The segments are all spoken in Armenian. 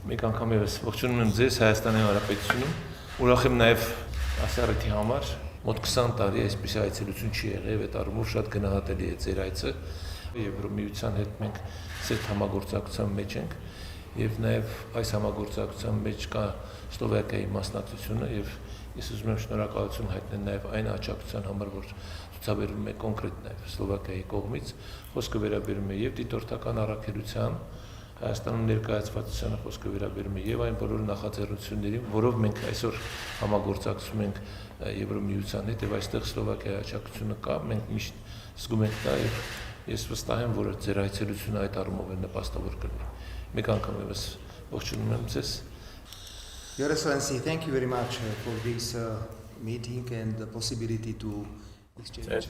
Մեկ անգամ եւս ողջունում եմ ձեզ Հայաստանի Հանրապետությունում։ Ուրախ եմ նաեւ ասարիթի համար։ Մոտ 20 տարի այսպիսի այցելություն չի եղել եւ այդ առումով շատ գնահատելի է ձեր այցը։ Եվրոմիության հետ մենք սերտ համագործակցության մեջ ենք եւ նաեւ այս համագործակցության մեջ կա Սլովակիայի մասնակցությունը եւ ես ուզում եմ շնորհակալություն հայտնել նաեւ այն աջակցության համար, որ ցուցաբերվում է կոնկրետ նաեւ Սլովակիայի կողմից։ Խոսքը վերաբերում է եւ դիտորդական առաքելության Հայաստանում ներկայացվածությանը խոսքը վերաբերում է եւ այն բոլոր նախաձեռնություններին, որով մենք այսօր համագործակցում ենք Եվրոմիության հետ եւ այստեղ Սլովակիայի աջակցությունը կա, մենք միշտ զգում ենք դա եւ ես վստահ եմ, որ ձեր այցելությունը այդ առումով է նպաստավոր կլինի։ Մեկ անգամ եւս ողջունում եմ ձեզ։ Your Excellency, thank you very much for this meeting and the possibility to exchange.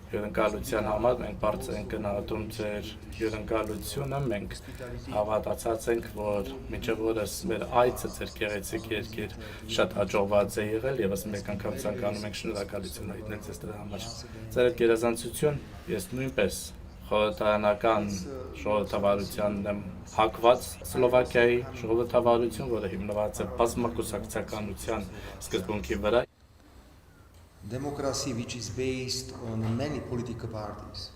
Հյուրընկալության համար մենք բարձր ենք գնահատում ձեր հյուրընկալությունը, մենք հավատացած ենք, որ մինչև օրս մեր այցը ձեր գեղեցիկ երկիր շատ հաջողված է եղել եւ մեկ անգամ ցանկանում ենք շնորհակալություն հայտնել ձեզ դրա համար։ Ձեր գերազանցություն ես նույնպես խորհրդարանական ժողովրդավարության եմ հակված Սլովակիայի ժողովրդավարություն, որը հիմնված է բազմակուսակցականության սկզբունքի վրա democracy which is based on many political parties.